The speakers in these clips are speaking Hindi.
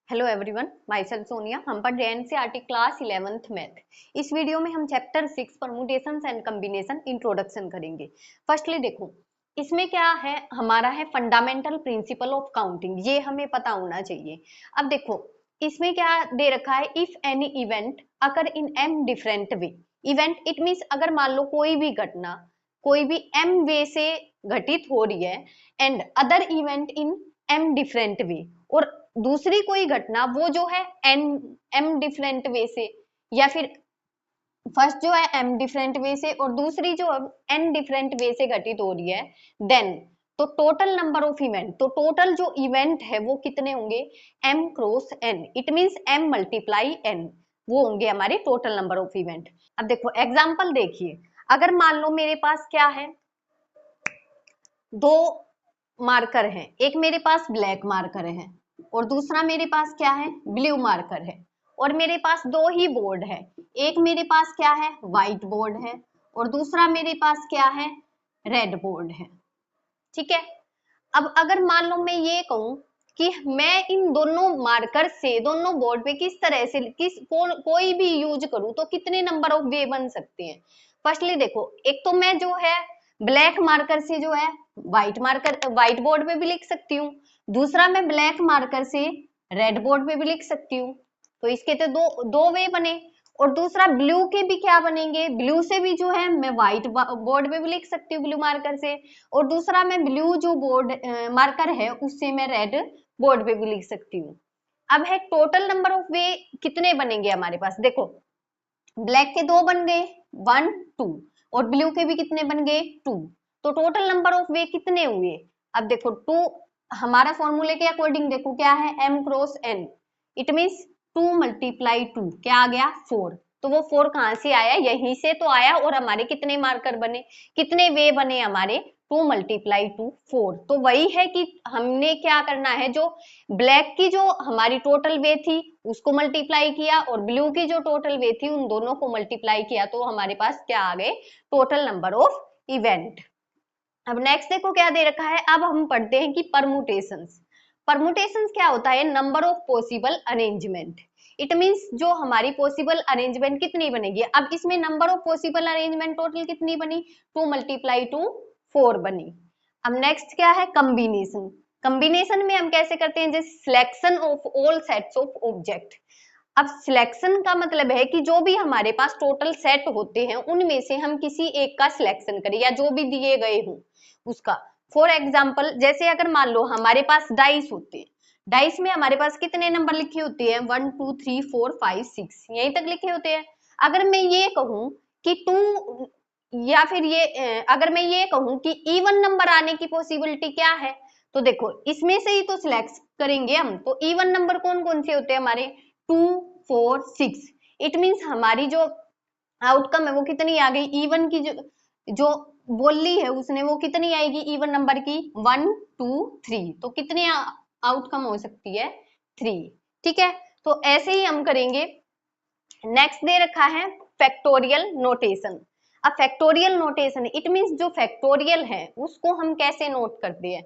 Hello everyone, my self Sonia. हम पढ़ रहे हैं एनसीईआरटी क्लास 11th मैथ। इस वीडियो में हम chapter 6 permutations and combination introduction करेंगे। फर्स्टली देखो, इसमें क्या है, हमारा है फंडामेंटल प्रिंसिपल ऑफ काउंटिंग। ये हमें पता होना चाहिए। अब देखो, इसमें क्या दे रखा है, if any event occur in am different way. Event it means अगर मान लो कोई भी घटना कोई भी एम वे से घटित हो रही है, and other event in am different way, और दूसरी कोई घटना वो जो है एन एम डिफरेंट वे से, या फिर फर्स्ट जो है एम डिफरेंट वे से और दूसरी जो एन डिफरेंट वे से घटित हो रही है, देन तो टोटल नंबर ऑफ इवेंट, तो टोटल जो इवेंट है वो कितने होंगे, M cross N. It means M multiply N, वो होंगे हमारे टोटल नंबर ऑफ इवेंट। अब देखो एग्जांपल देखिए, अगर मान लो मेरे पास क्या है, दो मार्कर हैं, एक मेरे पास ब्लैक मार्कर है और दूसरा मेरे पास क्या है, ब्लू मार्कर है, और मेरे पास दो ही बोर्ड है, एक मेरे पास क्या है, व्हाइट बोर्ड है और दूसरा मेरे पास क्या है, रेड बोर्ड है। ठीक है। अब अगर मान लो मैं ये कहूं कि मैं इन दोनों मार्कर से दोनों बोर्ड पे किस तरह से कोई भी यूज करूं तो कितने नंबर ऑफ वे बन सकते हैं। फर्स्टली देखो, एक तो मैं जो है ब्लैक मार्कर से जो है व्हाइट बोर्ड पे भी लिख सकती हूँ, दूसरा मैं ब्लैक मार्कर से रेड बोर्ड पे भी लिख सकती हूँ। तो इसके तो दो दो वे बने। और दूसरा ब्लू के भी क्या बनेंगे, ब्लू से भी जो है मैं व्हाइट बोर्ड पे भी लिख सकती हूँ ब्लू मार्कर से, और दूसरा मैं ब्लू जो बोर्ड मार्कर है उससे मैं रेड बोर्ड पे भी लिख सकती हूँ। अब है टोटल नंबर ऑफ वे कितने बनेंगे हमारे पास, देखो ब्लैक के दो बन गए 1 2, और ब्लू के भी कितने बन गए 2, तो टोटल नंबर ऑफ वे कितने हुए। अब देखो 2, हमारा फॉर्मूले के अकॉर्डिंग देखो क्या है, m cross n, it means 2 multiply 2 क्या आ गया 4। तो वो 4 कहां से आया, यहीं से तो आया। और हमारे कितने मार्कर बने, कितने वे बने हमारे, 2 मल्टीप्लाई 2 4। तो वही है कि हमने क्या करना है, जो ब्लैक की जो हमारी टोटल वे थी उसको मल्टीप्लाई किया और ब्लू की जो टोटल वे थी उन दोनों को मल्टीप्लाई किया, तो हमारे पास क्या आ गए, टोटल नंबर ऑफ इवेंट। अब नेक्स्ट देखो क्या दे रखा है, अब हम पढ़ते हैं कि परमुटेशंस। परमुटेशंस क्या होता है, number of possible arrangement. It means जो हमारी पॉसिबल अरेंजमेंट कितनी बनेगी। अब इसमें number of possible arrangement total कितनी बनी, 2 मल्टीप्लाई 2 4 बनी। अब नेक्स्ट क्या है, कॉम्बिनेशन। कॉम्बिनेशन में हम कैसे करते हैं, जैसे selection of all sets of object. अब सिलेक्शन का मतलब है कि जो भी हमारे पास टोटल सेट होते हैं उनमें से हम किसी एक का सिलेक्शन करें, या जो भी दिए गए हों उसका। फॉर एग्जाम्पल, जैसे अगर मान लो हमारे पास डाइस होते हैं, डाइस में हमारे पास कितने नंबर लिखे होते हैं, 1 2 3 4 5 6, यहीं तक लिखे होते हैं। अगर मैं ये कहूं कि 2, या फिर ये अगर मैं ये कहूं कि इवन नंबर आने की पॉसिबिलिटी क्या है, तो देखो इसमें से ही तो सिलेक्ट करेंगे हम। तो इवन नंबर कौन कौन से होते हैं हमारे, 2 4 6। इट मींस हमारी जो आउटकम है वो कितनी आ गई, इवन की जो बोली है उसने वो कितनी आएगी, इवन नंबर की 1 2 3। तो कितनी आउटकम हो सकती है, 3। ठीक है, तो ऐसे ही हम करेंगे। नेक्स्ट दे रखा है फैक्टोरियल नोटेशन। अब फैक्टोरियल नोटेशन इट मींस जो फैक्टोरियल है उसको हम कैसे नोट करते हैं।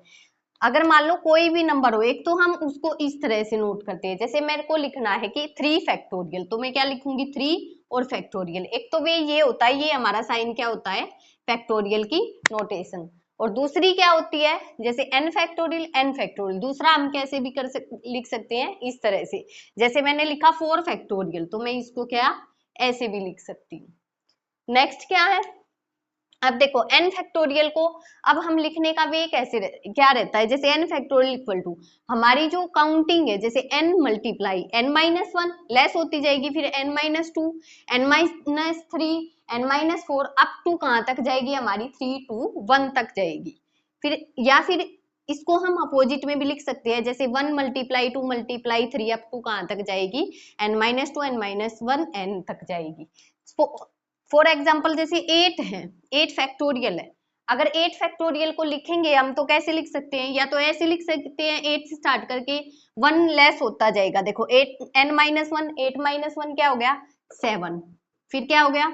अगर मान लो कोई भी नंबर हो, एक तो हम उसको इस तरह से नोट करते हैं, जैसे मेरे को लिखना है कि 3 फैक्टोरियल, तो मैं क्या लिखूंगी 3 और फैक्टोरियल। एक तो वे ये होता है, ये हमारा साइन क्या होता है, फैक्टोरियल की नोटेशन। और दूसरी क्या होती है, जैसे n फैक्टोरियल n फैक्टोरियल, दूसरा हम कैसे भी लिख सकते हैं इस तरह से। जैसे मैंने लिखा 4 फैक्टोरियल, तो मैं इसको क्या ऐसे भी लिख सकती हूँ। नेक्स्ट क्या है, अब देखो n फैक्टोरियल को अब हम लिखने का वे कैसे क्या रहता है, जैसे n फैक्टोरियल इक्वल टू हमारी जो काउंटिंग है, जैसे n multiply n minus 1 less होती जाएगी, फिर n minus 2 n minus 3 n minus 4 up to कहां तक जाएगी हमारी 3 to 1 तक जाएगी। फिर या फिर इसको हम अपोजिट में भी लिख सकते हैं, जैसे 1 मल्टीप्लाई 2 मल्टीप्लाई 3 अप टू कहां तक जाएगी, n minus 2 n minus 1 n तक जाएगी। फॉर एग्जाम्पल जैसे 8 है, 8 फैक्टोरियल है, अगर 8 फैक्टोरियल को लिखेंगे हम तो कैसे लिख सकते हैं, या तो ऐसे लिख सकते हैं 8 से स्टार्ट करके 1 लेस होता जाएगा। देखो 8 n माइनस 1, 8 माइनस 1 क्या हो गया 7, फिर क्या हो गया,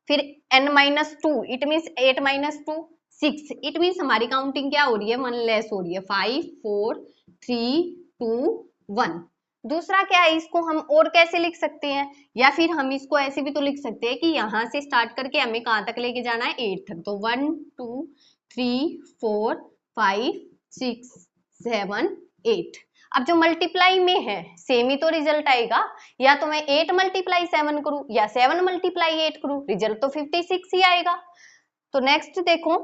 फिर n minus 2 it means 8 minus 2 6, it means हमारी काउंटिंग क्या हो रही है, 1 लेस हो रही है, 5 4 3 2 1। दूसरा क्या है, इसको हम और कैसे लिख सकते हैं, या फिर हम इसको ऐसे भी तो लिख सकते हैं कि यहाँ से स्टार्ट करके हमें कहाँ तक लेके जाना है, 8 तक। तो 1 2 3 4 5 6 7 8। अब जो मल्टीप्लाई में है सेम ही तो रिजल्ट आएगा, या तो मैं 8 मल्टीप्लाई 7 करूं या 7 मल्टीप्लाई 8 करूं, रिजल्ट तो 56 ही आएगा। तो नेक्स्ट देखो,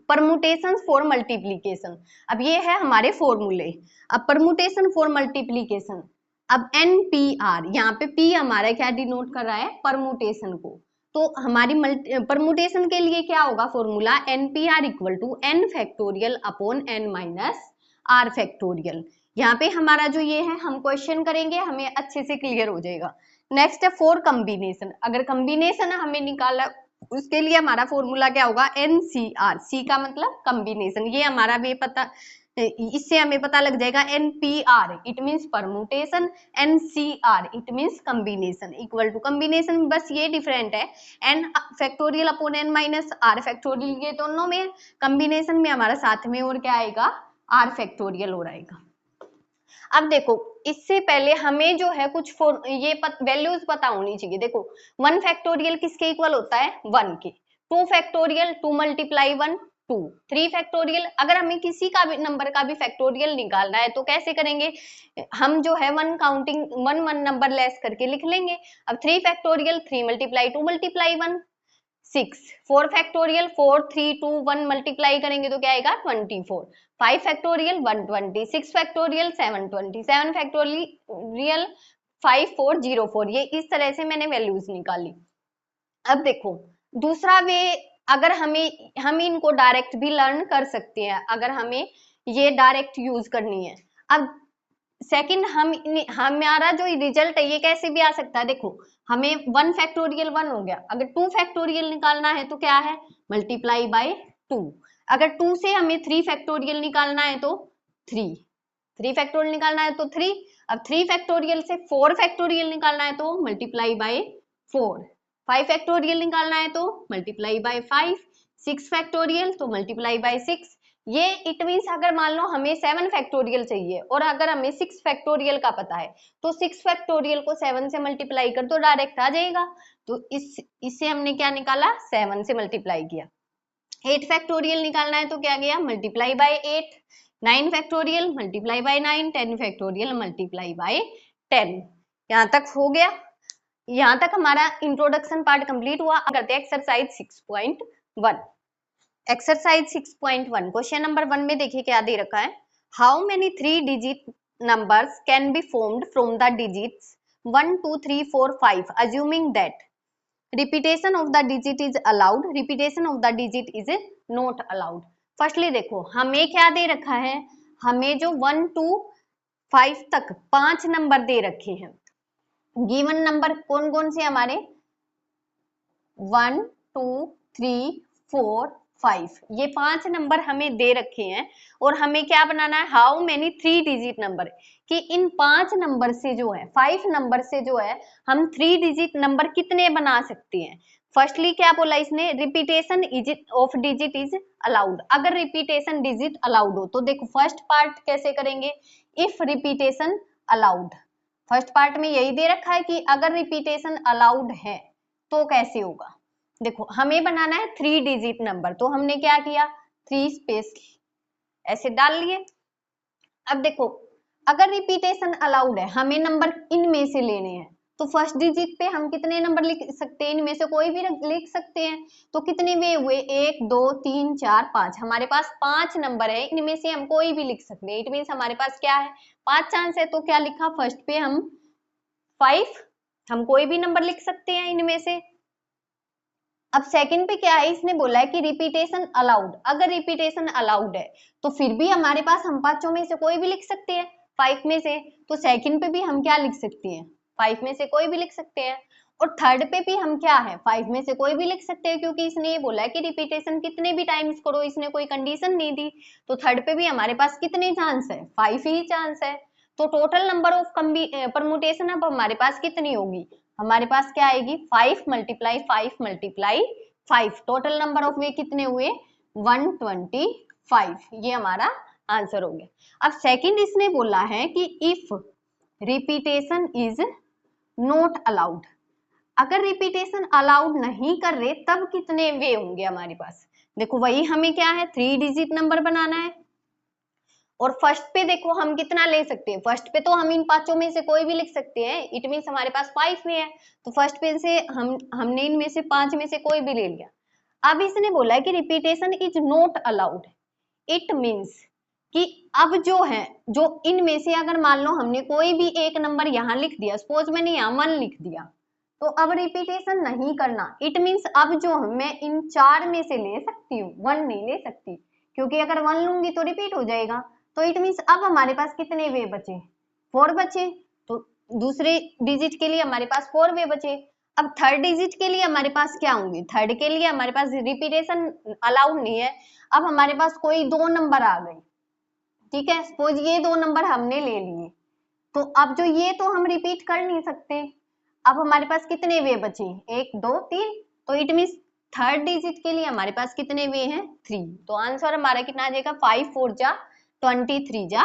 परमुटेशन फॉर मल्टीप्लीकेशन। अब ये है हमारे फॉर्मूले। अब परमुटेशन फॉर मल्टीप्लीकेशन, अब NPR, यहाँ पे P हमारा क्या डिनोट कर रहा है, परमुटेशन को। तो हमारी परमुटेशन के लिए क्या होगा formula, NPR equal to n factorial upon n minus r factorial. यहाँ पे हमारा जो ये है हम क्वेश्चन करेंगे, हमें अच्छे से क्लियर हो जाएगा। नेक्स्ट है फॉर कॉम्बिनेशन। अगर कॉम्बिनेशन हमें निकाला, उसके लिए हमारा फॉर्मूला क्या होगा, NCR। C का मतलब कॉम्बिनेशन, ये हमारा भी पता, इससे हमें पता लग जाएगा। NPR it means permutation, NCR it means combination. Equal to combination में बस ये डिफरेंट है, n factorial upon n minus r factorial, ये दोनों में। कॉम्बिनेशन में हमारा साथ में और क्या आएगा, r फैक्टोरियल और आएगा। अब देखो, इससे पहले हमें जो है कुछ वैल्यूज पता होनी चाहिए। देखो 1 फैक्टोरियल किसके इक्वल होता है, 1 के। 2 फैक्टोरियल 2 मल्टीप्लाई 1 2। 3 फैक्टोरियल, अगर हमें किसी का भी नंबर का भी फैक्टोरियल निकालना है तो कैसे करेंगे, हम जो है 1 काउंटिंग 1 नंबर लेस करके लिख लेंगे। अब 3 factorial 3 multiply 2 multiply 1 6। 4 factorial 4 3 2 1 multiply करेंगे तो क्या आएगा, 24। 5 फैक्टोरियल 120। 6 फैक्टोरियल 720। 7 फैक्टोरियल 5404। ये इस तरह से मैंने वैल्यूज निकाली। अब देखो दूसरा वे, अगर हम इनको डायरेक्ट भी लर्न कर सकते हैं, अगर हमें ये डायरेक्ट यूज करनी है। अब सेकंड, हमारा जो रिजल्ट है ये कैसे भी आ सकता है। देखो हमें 1 फैक्टोरियल 1 हो गया, अगर 2 फैक्टोरियल निकालना है तो क्या है, मल्टीप्लाई बाय 2। अगर 2 से हमें 3 फैक्टोरियल निकालना है तो 3 फैक्टोरियल निकालना है तो 3। अब 3 फैक्टोरियल से 4 फैक्टोरियल निकालना है तो मल्टीप्लाई बाय 4। 5 फैक्टोरियल निकालना है तो मल्टीप्लाई बाय 5। 6 फैक्टोरियल तो मल्टीप्लाई बाय 6। ये इट मीन्स अगर मान लो हमें 7 फैक्टोरियल चाहिए और अगर हमें 6 फैक्टोरियल का पता है तो 6 फैक्टोरियल को 7 से मल्टीप्लाई कर तो डायरेक्ट आ जाएगा। तो इससे हमने क्या निकाला, 7 से मल्टीप्लाई किया। 8 फैक्टोरियल निकालना है तो क्या गया, multiply by 8। 9 factorial multiply by 9। 10 factorial multiply by 10। यहाँ तक हो गया। यहाँ तक हमारा इंट्रोडक्शन पार्ट कंप्लीट हुआ। करते हैं एक्सरसाइज 6.1। एक्सरसाइज 6.1 क्वेश्चन नंबर 1 में देखिए क्या दे रखा है, how many 3 digit numbers can be formed from the digits 1 2 3 4 5 assuming that repetition of the digit is allowed, repetition of the digit is not allowed. Firstly देखो हमें क्या दे रखा है, हमें जो 1 2 5 तक 5 नंबर दे रखे हैं। गिवन नंबर कौन कौन से हमारे, 1 2 3 4 5, ये 5 नंबर हमें दे रखे हैं और हमें क्या बनाना है, हाउ मेनी 3 डिजिट नंबर, कि इन 5 नंबर से जो है 5 नंबर से जो है हम 3 डिजिट नंबर कितने बना सकते हैं। फर्स्टली क्या बोला इसने, repetition of digit is allowed. अगर रिपीटेशन डिजिट अलाउड हो तो देखो फर्स्ट पार्ट कैसे करेंगे, if repetition allowed. First part में यही दे रखा है कि अगर रिपीटेशन अलाउड है तो कैसे होगा। देखो हमें बनाना है 3 डिजिट नंबर, तो हमने क्या किया, 3 स्पेस ऐसे डाल लिए। अब देखो अगर रिपीटेशन अलाउड है, हमें नंबर इनमें से लेने हैं, तो फर्स्ट डिजिट पे हम कितने नंबर लिख सकते हैं, इनमें से कोई भी लिख सकते हैं। तो कितने वे हुए, 1 2 3 4 5, हमारे पास 5 नंबर है, इनमें से हम कोई भी लिख सकते हैं। इट मीन्स हमारे पास क्या है, 5 चांस है। तो क्या लिखा, फर्स्ट पे हम 5, हम कोई भी नंबर लिख सकते हैं इनमें से। अब सेकंड पे क्या है, इसने बोला है कि रिपीटेशन अलाउड। अगर रिपीटेशन अलाउड है तो फिर भी हमारे पास, हम 5 में से कोई भी लिख सकते हैं 5 में से। तो सेकंड पे भी हम क्या लिख सकते हैं, 5 में से कोई भी लिख सकते हैं। और थर्ड पे भी हम क्या है, 5 में से कोई भी लिख सकते हैं, क्योंकि इसने ये बोला है कि रिपीटेशन कितने भी टाइम्स करो, इसने कोई कंडीशन नहीं दी। तो थर्ड पे भी हमारे पास कितने चांस है, 5 ही चांस है। तो टोटल नंबर ऑफ परमुटेशन अब हमारे पास कितनी होगी, हमारे पास क्या आएगी, 5 multiply 5 multiply 5। Total number of वे कितने हुए, 125। ये हमारा आंसर हो गया। अब सेकंड इसने बोला है कि if repetition is not allowed, अगर रिपीटेशन अलाउड नहीं कर रहे तब कितने वे होंगे हमारे पास। देखो वही हमें क्या है 3 डिजिट नंबर बनाना है, और फर्स्ट पे देखो हम कितना ले सकते हैं, फर्स्ट पे तो हम इन पांचों में से कोई भी लिख सकते हैं, इट मीन्स हमारे पास 5 में है, तो फर्स्ट पे से हमने इनमें से 5 में से कोई भी ले लिया। अब इसने बोला है कि repetition is not allowed, it means कि अब जो है, जो इनमें से अगर मान लो हमने कोई भी एक नंबर यहाँ लिख दिया, सपोज मैंने यहाँ 1 लिख दिया, तो अब रिपीटेशन नहीं करना, इट मीन्स अब जो मैं इन 4 में से ले सकती हूँ, 1 नहीं ले सकती, क्योंकि अगर 1 लूंगी तो रिपीट हो जाएगा। तो इट मीन्स अब हमारे पास कितने वे बचे, 4 बचे, तो दूसरे डिजिट के लिए हमारे पास 4 वे बचे। अब थर्ड डिजिट के लिए हमारे पास क्या होंगे, थर्ड के लिए हमारे पास रिपीटेशन अलाउड नहीं है, अब हमारे पास कोई 2 नंबर आ गए, ठीक है, सपोज ये 2 नंबर हमने ले लिए, तो अब जो ये तो हम रिपीट कर नहीं सकते, अब हमारे पास कितने वे बचे, 1 2 3, तो इट मीन्स थर्ड डिजिट के लिए हमारे पास कितने वे हैं, 3, तो आंसर हमारा कितना आ जाएगा, 5 4 जा 23 जा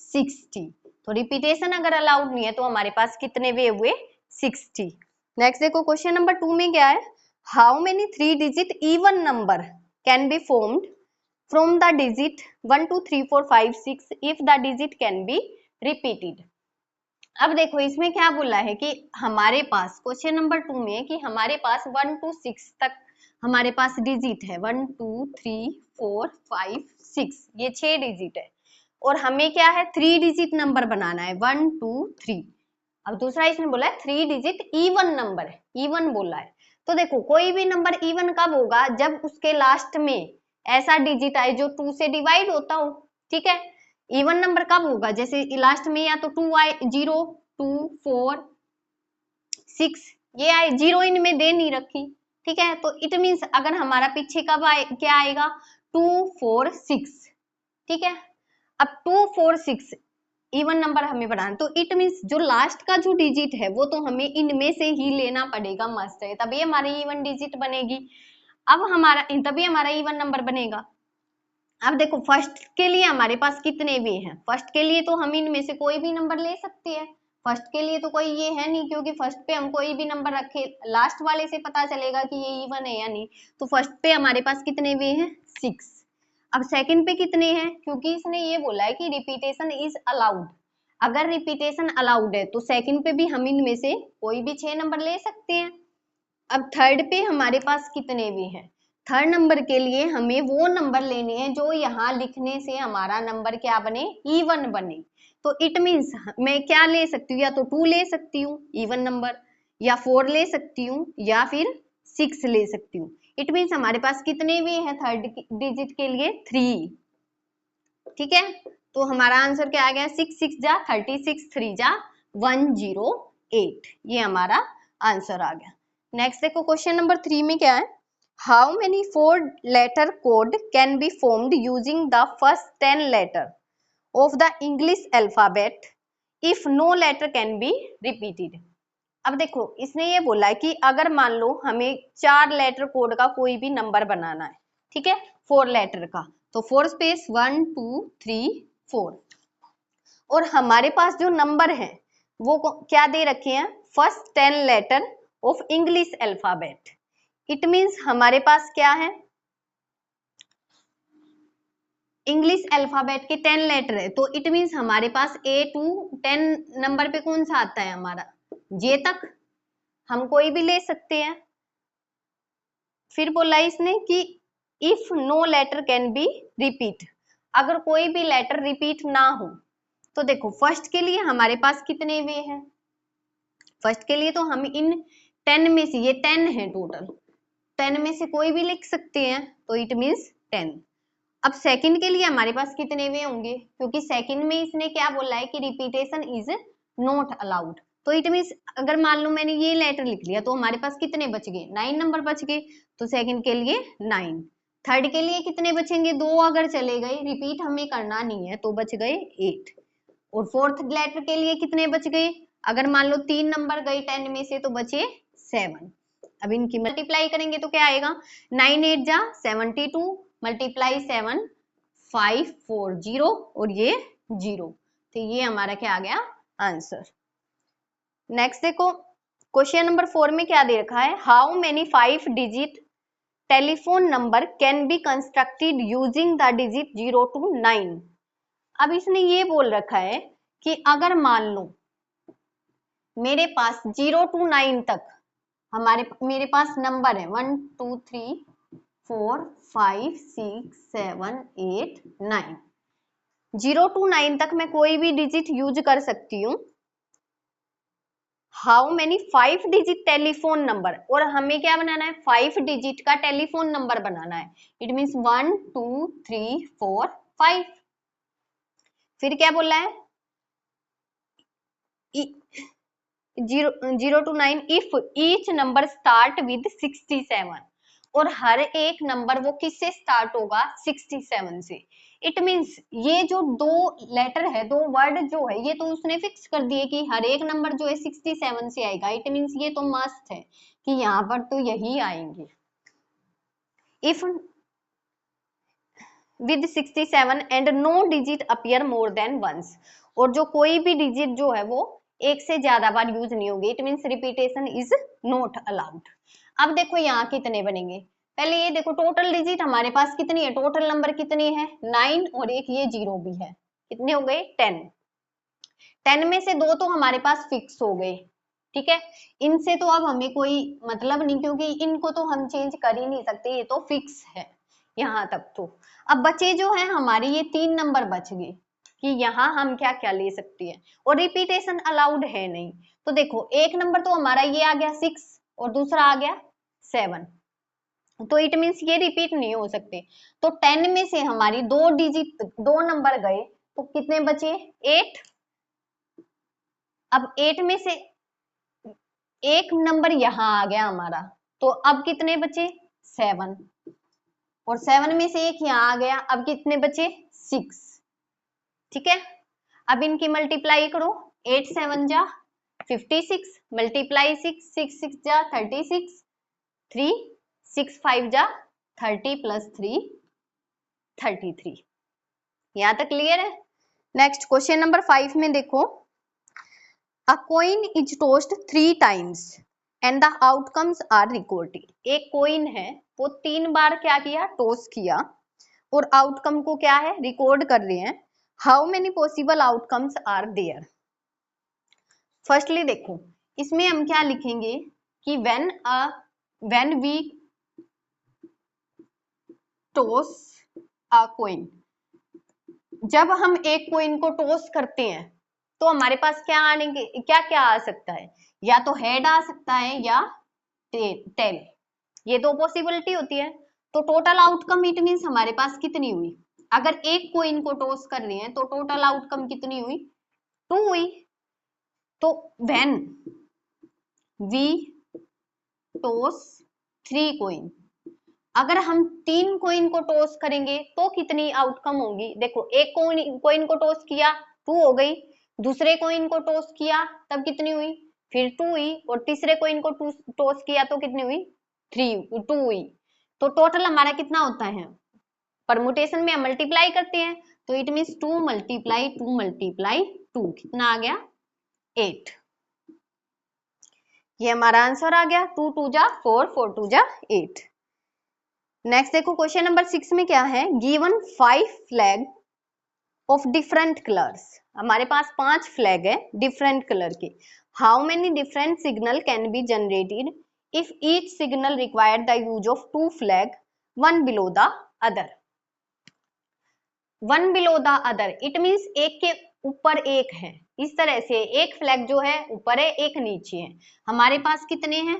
60। तो रिपीटेशन अगर अलाउड नहीं है तो हमारे पास कितने वे हुए, 60। नेक्स्ट देखो क्वेश्चन नंबर 2 में क्या है, how many 3 digit even number can be formed from the digit 1 2 3 4 5 6 if the digit can be repeated. अब देखो इसमें क्या बोला है कि हमारे पास क्वेश्चन नंबर 2 में कि हमारे पास 1 to 6 तक हमारे पास डिजिट है, 1 2 3 4 5 6, ये 6 डिजिट है, और हमें क्या है 3 डिजिट नंबर बनाना है, 1 2 3। अब दूसरा इसने बोला है 3 डिजिट इवन नंबर है, इवन बोला है, तो देखो कोई भी नंबर इवन कब होगा, जब उसके लास्ट में ऐसा डिजिट आए जो 2 से डिवाइड होता हो, ठीक है। इवन नंबर कब होगा, जैसे लास्ट में या तो 2 आए, 0 2 4 6 ये आए, 0 इनमें दे नहीं रखी, ठीक है, तो इट मीन्स अगर हमारा पीछे कब आए, क्या आएगा 2 4 6, ठीक है। अब 2 4 6 इवन नंबर हमें बनाना, तो इट मीन्स जो लास्ट का जो डिजिट है वो तो हमें इनमें से ही लेना पड़ेगा, मस्ट है, तभी हमारी इवन डिजिट बनेगी, अब हमारा तभी हमारा इवन नंबर बनेगा। अब देखो फर्स्ट के लिए हमारे पास कितने वे हैं, फर्स्ट के लिए तो हम इनमें से कोई भी नंबर ले सकते हैं, फर्स्ट के लिए तो कोई ये है नहीं, क्योंकि फर्स्ट पे हम कोई भी नंबर रखे, लास्ट वाले से पता चलेगा कि ये इवन है या नहीं, तो फर्स्ट पे हमारे पास कितने वे हैं 6। अब सेकंड पे कितने हैं, क्योंकि इसने ये बोला है कि रिपीटेशन इज अलाउड, अगर रिपीटेशन अलाउड है तो सेकंड पे भी हम इनमें से कोई भी 6 नंबर ले सकते हैं। अब थर्ड पे हमारे पास कितने वे हैं, थर्ड नंबर के लिए हमें वो नंबर लेने हैं जो यहाँ लिखने से हमारा नंबर क्या बने, इवन बने, तो इट मीन्स मैं क्या ले सकती हूँ, या तो 2 ले सकती हूँ इवन नंबर, या 4 ले सकती हूँ, या फिर 6 ले सकती हूँ। इट मीन्स हमारे पास कितने वे हैं थर्ड डिजिट के लिए, 3, ठीक है, तो हमारा आंसर क्या आ गया, 6 6 जा 36 3 जा 108, ये हमारा आंसर आ गया। नेक्स्ट देखो क्वेश्चन नंबर 3 में क्या है, how many 4 letter code can be formed using the first 10 letter of the English alphabet if no letter can be repeated। अब देखो इसने ये बोला है कि अगर मान लो हमें 4 लेटर कोड का कोई भी नंबर बनाना है, ठीक है, 4 लेटर का, तो 4 स्पेस 1 2 3 4, और हमारे पास जो नंबर है वो क्या दे रखे हैं, first 10 letter of English alphabet, it means हमारे पास क्या है, इंग्लिश अल्फाबेट के 10 लेटर है, तो इट मीन्स हमारे पास A to 10 नंबर पे कौन सा आता है हमारा, J तक, हम कोई भी ले सकते हैं। फिर बोला इसने कि if no letter can be repeat, अगर कोई भी लेटर रिपीट ना हो, तो देखो फर्स्ट के लिए हमारे पास कितने वे हैं, फर्स्ट के लिए तो हम इन 10 में से, ये 10 है टोटल, 10 में से कोई भी लिख सकते हैं, तो इट मीन्स 10। अब सेकंड के लिए हमारे पास कितने वे होंगे, क्योंकि सेकंड में इसने क्या बोला है कि रिपीटेशन इज नॉट अलाउड, तो इट मीन्स अगर मान लो मैंने ये लेटर लिख लिया तो हमारे पास कितने बच गए, 9 नंबर बच गए, तो सेकंड के लिए 9। थर्ड के लिए कितने बचेंगे, 2 अगर चले गए, रिपीट हमें करना नहीं है, तो बच गए 8। और फोर्थ लेटर के लिए कितने बच गए, अगर मान लो 3 नंबर गए 10 में से, तो बचे 7। अब इनकी मल्टीप्लाई करेंगे तो क्या आएगा, 9 8 जा 72 मल्टीप्लाई 7 540 और ये 0, तो ये हमारा क्या आ गया आंसर। नेक्स्ट देखो क्वेश्चन नंबर 4 में क्या दे रखा है, how many 5 digit telephone number can be constructed using the digit 0 to 9। अब इसने ये बोल रखा है कि अगर मान लो मेरे पास 0 to 9 तक मेरे पास नंबर है 1 2 3 4 5 6 7 8 9, 0 to 9 तक मैं कोई भी डिजिट यूज कर सकती हूँ। How many 5 digit telephone number, और हमें क्या बनाना है 5 डिजिट का टेलीफोन नंबर बनाना है। It means 1 2 3 4 5। फिर क्या बोल रहा है 0 to 9 if each number start with 67, और हर एक नंबर वो किससे स्टार्ट होगा 67 से। इट मीन्स ये जो दो लेटर है, दो वर्ड जो है, ये तो उसने फिक्स कर दिए कि हर एक नंबर जो है 67 से आएगा। इट मीन्स ये तो मस्त है कि यहाँ पर तो यही आएंगे। If with 67 and no digit appear more than once, और जो कोई भी डिजिट जो है वो एक से ज्यादा बार यूज नहीं होगी। It means repetition is not allowed. अब देखो यहाँ कितने बनेंगे, पहले ये देखो टोटल डिजिट हमारे पास कितनी है, टोटल नंबर कितनी है 9 और एक ये 0 भी है, कितने हो गए 10। 10 में से दो तो हमारे पास फिक्स हो गए, ठीक है। इनसे तो अब हमें कोई मतलब नहीं, क्योंकि इनको तो हम चेंज कर ही नहीं सकते, ये तो फिक्स है यहाँ तक। तो अब बचे जो है हमारे ये 3 नंबर बच गए कि यहाँ हम क्या क्या ले सकते हैं, और रिपीटेशन अलाउड है नहीं। तो देखो एक नंबर तो हमारा ये आ गया 6 और दूसरा आ गया 7, तो इट मीन्स ये रिपीट नहीं हो सकते। तो 10 में से हमारी दो डिजिट दो नंबर गए, तो कितने बचे 8। अब 8 में से एक नंबर यहाँ आ गया हमारा, तो अब कितने बचे 7, और 7 में से एक यहाँ आ गया, अब कितने बचे 6, ठीक है। अब इनकी मल्टीप्लाई करो, 8 7 जा 56, मल्टीप्लाई 6 6 6 जा 36, 3 6 5 जा 30 प्लस 3 33। यहां तक क्लियर है। नेक्स्ट क्वेश्चन नंबर 5 में देखो, a coin is tossed 3 times and the outcomes are recorded. एक कॉइन है वो 3 बार क्या किया टॉस किया, और आउटकम को क्या है रिकॉर्ड कर रहे हैं। How many possible outcomes are there. Firstly देखो इसमें हम क्या लिखेंगे कि when we toss a coin, जब हम एक कॉइन को टॉस करते हैं तो हमारे पास क्या आएंगे, क्या क्या आ सकता है, या तो हेड आ सकता है या टेल, ये दो पॉसिबिलिटी होती है। तो टोटल आउटकम इट मींस हमारे पास कितनी हुई, अगर एक कॉइन को टॉस कर रहे हैं तो टोटल आउटकम कितनी हुई 2 हुई। तो व्हेन वी टॉस 3 कॉइन, अगर हम 3 कॉइन को टॉस करेंगे तो कितनी आउटकम होगी। देखो एक कॉइन को टॉस किया 2 हो गई, दूसरे कॉइन को टॉस किया तब कितनी हुई फिर 2 हुई, और तीसरे कॉइन को टॉस किया तो कितनी हुई 2 हुई। तो टोटल हमारा कितना होता है, परमुटेशन में हम मल्टीप्लाई करते हैं, तो इट मीन्स 2 मल्टीप्लाई 2 मल्टीप्लाई 2 कितना आ गया 8। ये हमारा आंसर आ गया 2 2 जा 4 4 2 जा 8। नेक्स्ट देखो क्वेश्चन नंबर 6 में क्या है, given 5 flag of different colours. हमारे पास 5 फ्लैग है डिफरेंट कलर के। How many different signal can be generated if each signal required the use of 2 flag one below the other. One below the other it means एक के ऊपर एक है, इस तरह से एक फ्लैग जो है ऊपर है एक नीचे है। हमारे पास कितने हैं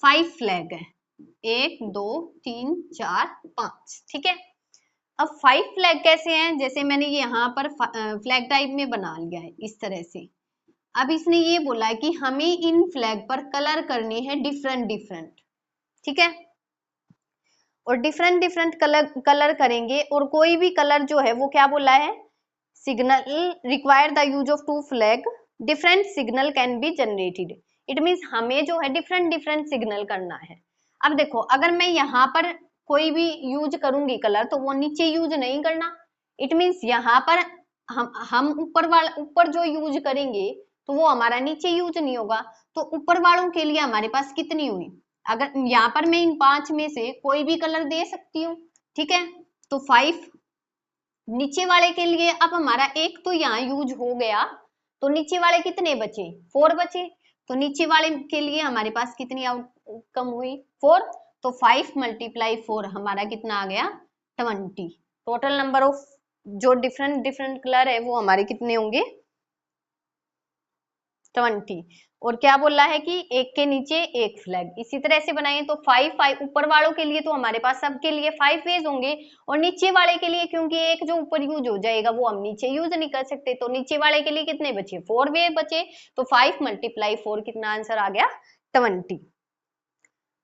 5 फ्लैग है, 1 2 3 4 5, ठीक है। अब 5 फ्लैग कैसे हैं, जैसे मैंने यहाँ पर फ्लैग टाइप में बना लिया है इस तरह से। अब इसने ये बोला है कि हमें इन फ्लैग पर कलर करने हैं डिफरेंट डिफरेंट, ठीक है, और डिफरेंट डिफरेंट कलर करेंगे, और कोई भी कलर जो है वो क्या बोला है, signal require the use of 2 flag different signal can be generated. It means हमें जो है डिफरेंट डिफरेंट सिग्नल करना है। अब देखो अगर मैं यहाँ पर कोई भी यूज करूंगी कलर तो वो नीचे यूज नहीं करना, इट मीन्स यहाँ पर हम ऊपर जो यूज करेंगे तो वो हमारा नीचे यूज नहीं होगा। तो ऊपर वालों के लिए हमारे पास कितनी हुई, अगर यहाँ पर मैं इन 5 में से कोई भी कलर दे सकती हूँ, ठीक है, तो 5। नीचे वाले के लिए अब हमारा एक तो यहाँ यूज हो गया, तो नीचे वाले कितने बचे, 4 बचे। तो नीचे वाले के लिए हमारे पास कितनी आउटकम हुई, 4। तो 5 × 4 हमारा कितना आ गया, 20। टोटल नंबर ऑफ जो डिफरेंट डिफरेंट कलर है वो हमारे कितने होंगे, 20। और क्या बोल रहा है कि एक के नीचे एक फ्लैग, इसी तरह से बनाएंगे तो 5 ऊपर वालों के लिए तो हमारे पास सबके लिए 5 वेज होंगे, और नीचे वाले के लिए क्योंकि एक जो ऊपर यूज हो जाएगा वो हम नीचे यूज नहीं कर सकते, तो नीचे वाले के लिए कितने बचे, 4 वे बचे। तो 5 × 4 कितना आंसर आ गया, 20।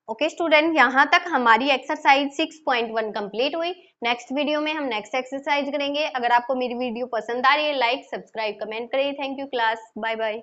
ओके स्टूडेंट, यहाँ तक हमारी एक्सरसाइज 6.1 कंप्लीट हुई। नेक्स्ट वीडियो में हम नेक्स्ट एक्सरसाइज करेंगे। अगर आपको मेरी वीडियो पसंद आ रही है, लाइक सब्सक्राइब कमेंट करिए। Thank you class, bye bye.